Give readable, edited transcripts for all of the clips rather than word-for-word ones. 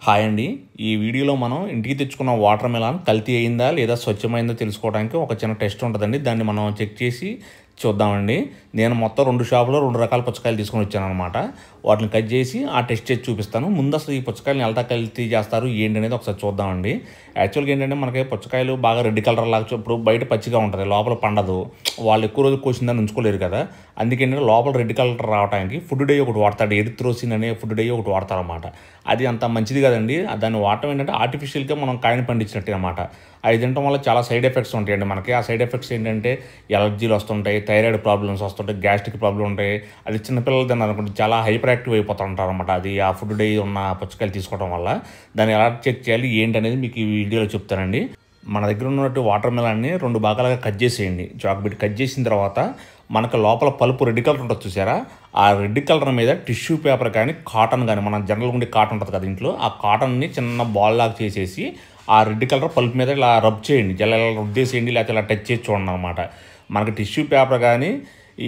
Hi అండి. ఈ వీడియోలో మనం ఇంటికి తెచ్చుకున్న వాటర్ మెలాన్ కల్తీ అయిందా లేదా స్వచ్ఛమైందో తెలుసుకోవడానికి ఒక చిన్న టెస్ట్ ఉంటుందండి. దాన్ని మనం చెక్ చేసి చూద్దామండి. నేను మొత్తం 2 షాపులో 2 రకాల పుచ్చకాయలు తీసుకొని వచ్చానన్నమాట. వాటిని కట్ చేసి ఆ టెస్ట్ చేసి చూపిస్తాను. ముందు అసలు ఈ పుచ్చకాయలను ఎలా కల్తీ చేస్తారు ఏంటి అనేది ఒకసారి చూద్దామండి. యాక్చువల్గా ఏంటంటే మనకి పుచ్చకాయలు బాగా రెడ్ కలర్ లాగా ఇప్పుడు బయట పచ్చిగా ఉంటుంది, లోపల పండదు. వాళ్ళు ఎక్కువ రోజులు కోసిందని ఉంచుకోలేరు కదా. అందుకేంటంటే లోపల రెడ్ కలర్ రావడానికి ఫుడ్ డే ఒకటి వాడతాడు, ఎరిత్రోసిన్ అనే ఫుడ్ డే ఒకటి వాడతారన్నమాట. అది అంత మంచిది కదండి. దాన్ని వాడటం ఏంటంటే ఆర్టిఫిషియల్గా మనం కాయని పండించినట్టు అనమాట. అది తినడం వల్ల చాలా సైడ్ ఎఫెక్ట్స్ ఉంటాయండి మనకి. ఆ సైడ్ ఎఫెక్ట్స్ ఏంటంటే ఎలర్జీలు వస్తుంటాయి, థైరాయిడ్ ప్రాబ్లమ్స్ వస్తుంటాయి, గ్యాస్ట్రిక్ ప్రాబ్లం ఉంటాయి. అది చిన్నపిల్లలు తిన్నారనుకుంటే చాలా హైపర్ యాక్టివ్ అయిపోతూ ఉంటారు అనమాట. అది ఆ ఫుడ్ డే ఉన్న పుచ్చకాయలు తీసుకోవడం వల్ల. దాన్ని ఎలా చెక్ చేయాలి ఏంటి అనేది మీకు ఈ వీడియోలో చెప్తానండి. మన దగ్గర ఉన్నట్టు వాటర్ మెలాన్ని 2 భాగాలుగా కట్ చేసేయండి. చాక్ పెట్టి కట్ చేసిన తర్వాత మనకు లోపల పలుపు రెడ్ కలర్ ఉంటుంది చూసారా, ఆ రెడ్ కలర్ మీద టిష్యూ పేపర్ కానీ కాటన్ కానీ, మన జనరల్గా ఉండే కాటన్ ఉంటుంది కదా ఇంట్లో, ఆ కాటన్ని చిన్న బాల్ లాగా చేసేసి ఆ రెడ్ కలర్ పలుపు మీద ఇలా రబ్ చేయండి. ఇలా రుద్దేసేయండి, లేకపోతే ఇలా టచ్ చేసి చూడండి అనమాట. మనకి టిష్యూ పేపర్ కానీ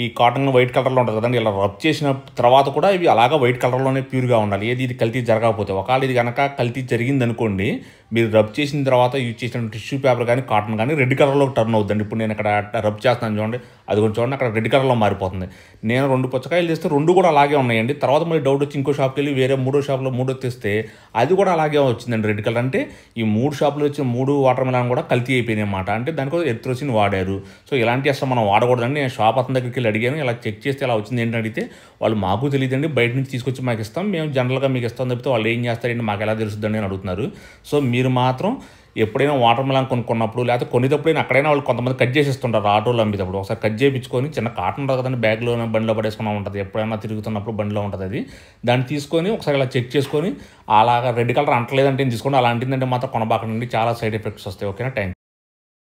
ఈ కాటన్ వైట్ కలర్లో ఉంటుంది కదండి, ఇలా రబ్ చేసిన తర్వాత కూడా ఇవి అలాగా వైట్ కలర్లోనే ప్యూర్గా ఉండాలి. ఇది కల్తీ జరగకపోతే. ఒకవేళ ఇది కనుక కల్తీ జరిగిందనుకోండి, మీరు రబ్ చేసిన తర్వాత యూజ్ చేసిన టిష్యూ పేపర్ కానీ కాటన్ కానీ రెడ్ కలర్లో టర్న్ అవుతుందండి. ఇప్పుడు నేను ఇక్కడ రబ్ చేస్తున్నాను చూడండి, అది కొంచెం చూడండి అక్కడ రెడ్ కలర్లో మారిపోతుంది. నేను 2 పుచ్చకాయలు తెస్తే 2 కూడా అలాగే ఉన్నాయండి. తర్వాత మళ్ళీ డౌట్ వచ్చి ఇంకో షాప్కి వెళ్ళి వేరే 3వ షాప్లో 3 తెస్తే అది కూడా అలాగే వచ్చిందండి రెడ్ కలర్. అంటే ఈ 3 షాపులు వచ్చిన 3 వాటర్ మెలాన్ కూడా కల్తీ అయిపోయినాయి అన్నమాట. అంటే దానికోసం ఎరిత్రోసిన్ వాడారు. సో ఇలాంటి అసలు మనం వాడకూడదండి. నేను షాప్ అతని దగ్గరికి వెళ్ళి అడిగాను, ఇలా చెక్ చేస్తే ఇలా వచ్చింది ఏంటని అడిగితే వాళ్ళు మాకు తెలియదండి, బయట నుంచి తీసుకొచ్చి మాకు ఇస్తాం, మేము జనరల్గా మీకు ఇస్తాం తప్పితే వాళ్ళు ఏం చేస్తారండి మాకు ఎలా తెలుస్తుందండి అని అడుగుతున్నారు. సో మీరు మాత్రం ఎప్పుడైనా వాటర్ మెలాన్ కొనుక్కున్నప్పుడు లేకపోతే కొనేటప్పుడైనా అక్కడైనా వాళ్ళు కొంతమంది కట్ చేసేస్తుంటారు ఆటోలో అమ్మేటప్పుడు. ఒకసారి కట్ చేయించుకొని చిన్న కాటన్ ఉంటుంది కదండి, బ్యాగ్లో బండిలో పడేసుకున్నా ఉంటుంది, ఎప్పుడైనా తిరుగుతున్నప్పుడు బండిలో ఉంటుంది అది. దాన్ని తీసుకొని ఒకసారి ఇలా చెక్ చేసుకొని అలాగా రెడ్ కలర్ అంటలేదంటే తీసుకోండి. అలా అంటిందంటే మాత్రం కొనబాకండి, చాలా సైడ్ ఎఫెక్ట్స్ వస్తాయి. ఓకేనా, థ్యాంక్ యూ.